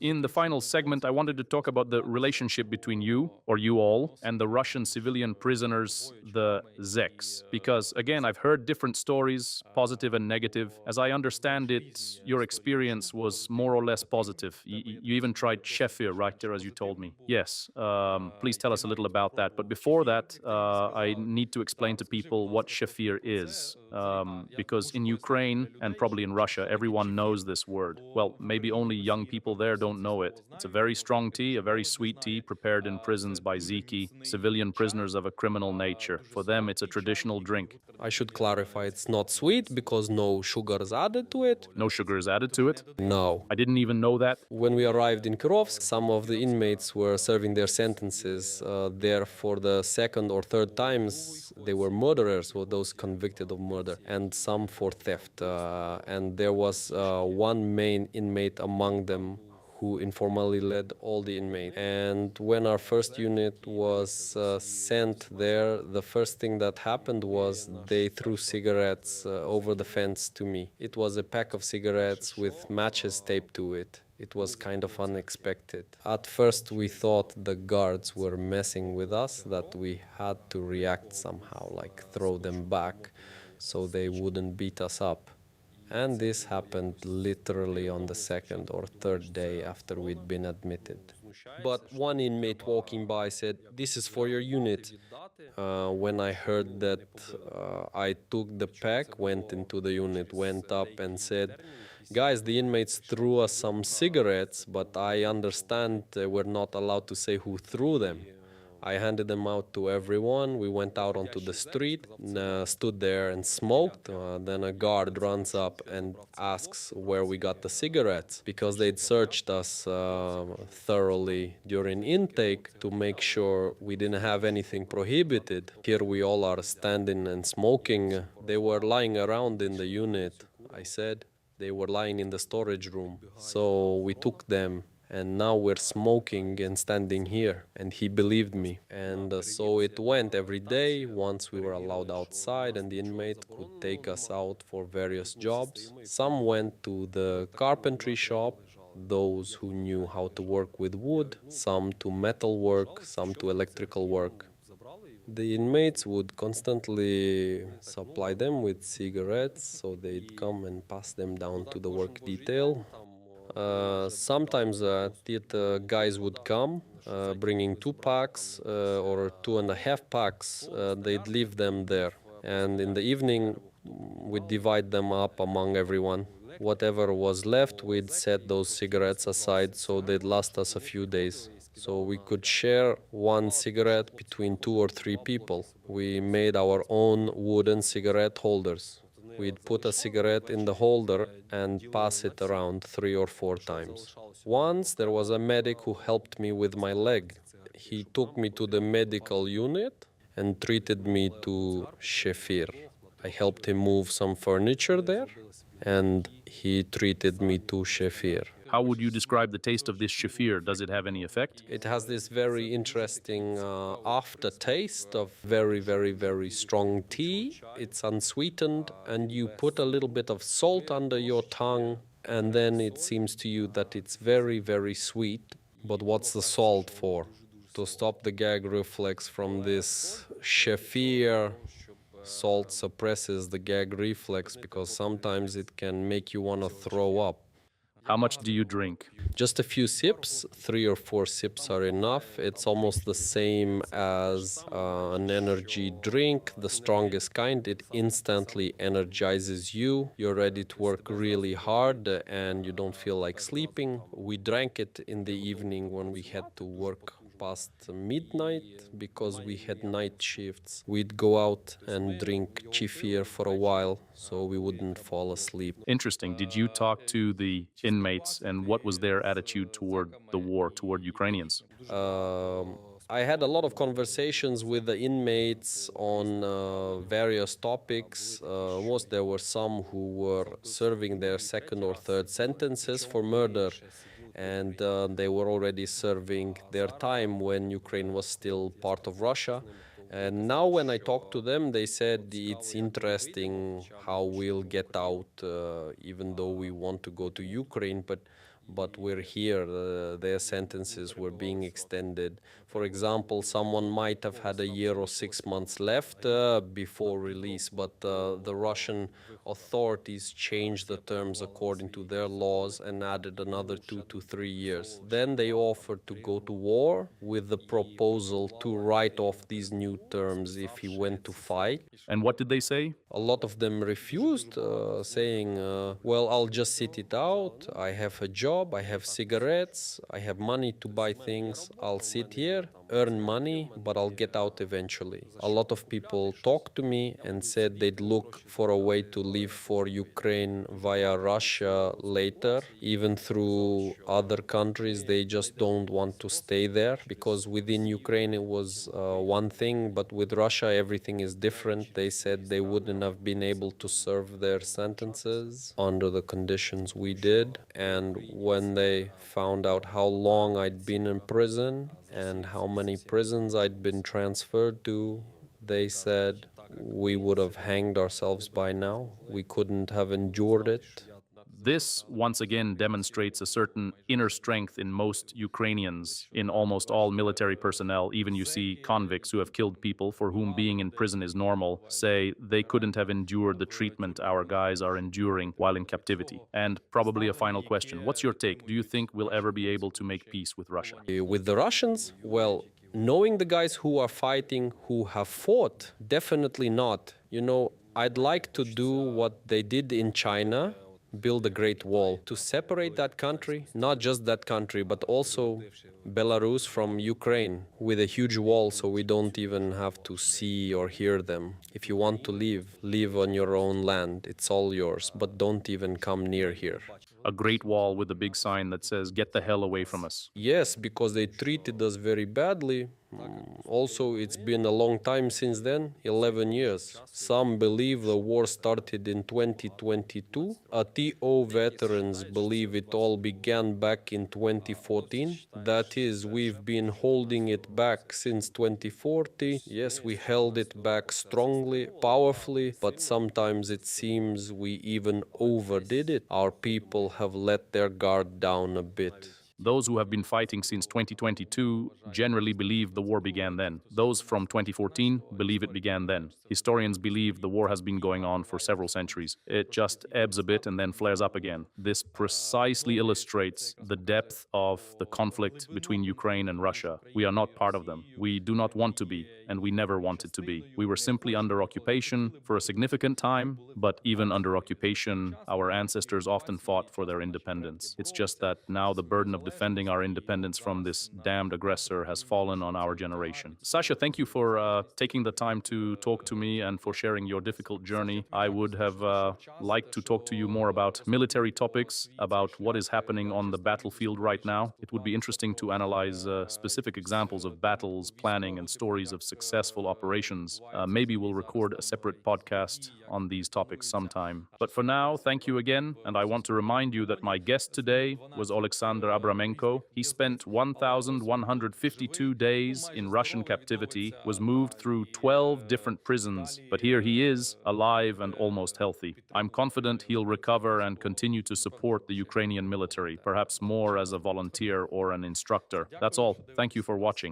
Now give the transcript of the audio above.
In the final segment, I wanted to talk about the relationship between you, or you all, and the Russian civilian prisoners, the zeks. Because, again, I've heard different stories, positive and negative. As I understand it, your experience was more or less positive. You even tried chefir, right there, as you told me. Yes, please tell us a little about that. But before that, I need to explain to people what chefir is. Because in Ukraine, and probably in Russia, everyone knows this word. Well, maybe only young people there don't know it. It's a very strong tea, a very sweet tea prepared in prisons by Ziki, civilian prisoners of a criminal nature. For them, it's a traditional drink. I should clarify, it's not sweet because no sugar is added to it. No sugar is added to it. No. I didn't even know that. When we arrived in Kirovsk, some of the inmates were serving their sentences there for the second or third times. They were murderers, or those convicted of murder, and some for theft. And there was one main inmate among them who informally led all the inmates. And when our first unit was sent there, the first thing that happened was they threw cigarettes over the fence to me. It was a pack of cigarettes with matches taped to it. It was kind of unexpected. At first we thought the guards were messing with us, that we had to react somehow, like throw them back so they wouldn't beat us up. And this happened literally on the second or third day after we'd been admitted. But one inmate walking by said, "This is for your unit." When I heard that, I took the pack, went into the unit, went up and said, "Guys, the inmates threw us some cigarettes, but I understand we're not allowed to say who threw them." I handed them out to everyone. We went out onto the street, stood there and smoked. Then a guard runs up and asks where we got the cigarettes, because they'd searched us thoroughly during intake to make sure we didn't have anything prohibited. Here we all are standing and smoking. They were lying around in the unit, I said. They were lying in the storage room. So we took them. And now we're smoking and standing here. And he believed me. And so it went every day. Once we were allowed outside and the inmate could take us out for various jobs. Some went to the carpentry shop, those who knew how to work with wood, some to metal work, some to electrical work. The inmates would constantly supply them with cigarettes, so they'd come and pass them down to the work detail. Sometimes the guys would come, bringing 2 packs or 2.5 packs. They'd leave them there. And in the evening, we'd divide them up among everyone. Whatever was left, we'd set those cigarettes aside so they'd last us a few days. So we could share one cigarette between 2 or 3 people. We made our own wooden cigarette holders. We'd put a cigarette in the holder and pass it around 3 or 4 times. Once there was a medic who helped me with my leg. He took me to the medical unit and treated me to chefir. I helped him move some furniture there, and he treated me to chefir. How would you describe the taste of this chefir? Does it have any effect? It has this very interesting aftertaste of very, very, very strong tea. It's unsweetened, and you put a little bit of salt under your tongue, and then it seems to you that it's very, very sweet. But what's the salt for? To stop the gag reflex from this chefir. Salt suppresses the gag reflex because sometimes it can make you want to throw up. How much do you drink? Just a few sips, 3 or 4 sips are enough. It's almost the same as an energy drink, the strongest kind. It instantly energizes you. You're ready to work really hard and you don't feel like sleeping. We drank it in the evening when we had to work past midnight because we had night shifts. We'd go out and drink chefir for a while so we wouldn't fall asleep. Interesting. Did you talk to the inmates, and what was their attitude toward the war, toward Ukrainians? I had a lot of conversations with the inmates on various topics. There were some who were serving their second or third sentences for murder, and they were already serving their time when Ukraine was still part of Russia. And now when I talk to them, they said it's interesting how we'll get out, even though we want to go to Ukraine, but but we're here. Their sentences were being extended. For example, someone might have had a year or 6 months left before release, but the Russian authorities changed the terms according to their laws and added another 2 to 3 years. Then they offered to go to war with the proposal to write off these new terms if he went to fight. And what did they say? A lot of them refused, saying, well, I'll just sit it out. I have a job, I have cigarettes, I have money to buy things. I'll sit here, earn money, but I'll get out eventually. A lot of people talked to me and said they'd look for a way to leave for Ukraine via Russia later, even through other countries. They just don't want to stay there because within Ukraine it was one thing, but with Russia everything is different. They said they wouldn't have been able to serve their sentences under the conditions we did. And when they found out how long I'd been in prison and how many prisons I'd been transferred to, they said we would have hanged ourselves by now. We couldn't have endured it. This, once again, demonstrates a certain inner strength in most Ukrainians, in almost all military personnel. Even you see convicts who have killed people for whom being in prison is normal, say they couldn't have endured the treatment our guys are enduring while in captivity. And probably a final question. What's your take? Do you think we'll ever be able to make peace with Russia? With the Russians, well, knowing the guys who are fighting, who have fought, definitely not. You know, I'd like to do what they did in China, build a great wall to separate that country, not just that country, but also Belarus from Ukraine, with a huge wall so we don't even have to see or hear them. If you want to live on your own land. It's all yours, but don't even come near here. A great wall with a big sign that says, "Get the hell away from us." Yes, because they treated us very badly. Also, it's been a long time since then, 11 years. Some believe the war started in 2022. TO veterans believe it all began back in 2014. That is, we've been holding it back since 2040. Yes, we held it back strongly, powerfully, but sometimes it seems we even overdid it. Our people have let their guard down a bit. Those who have been fighting since 2022 generally believe the war began then. Those from 2014 believe it began then. Historians believe the war has been going on for several centuries. It just ebbs a bit and then flares up again. This precisely illustrates the depth of the conflict between Ukraine and Russia. We are not part of them. We do not want to be, and we never wanted to be. We were simply under occupation for a significant time, but even under occupation, our ancestors often fought for their independence. It's just that now the burden of defending our independence from this damned aggressor has fallen on our generation. Sasha, thank you for taking the time to talk to me and for sharing your difficult journey. I would have liked to talk to you more about military topics, about what is happening on the battlefield right now. It would be interesting to analyze specific examples of battles, planning, and stories of successful operations. Maybe we'll record a separate podcast on these topics sometime. But for now, thank you again, and I want to remind you that my guest today was Oleksandr Avramenko. He spent 1,152 days in Russian captivity, was moved through 12 different prisons, but here he is, alive and almost healthy. I'm confident he'll recover and continue to support the Ukrainian military, perhaps more as a volunteer or an instructor. That's all. Thank you for watching.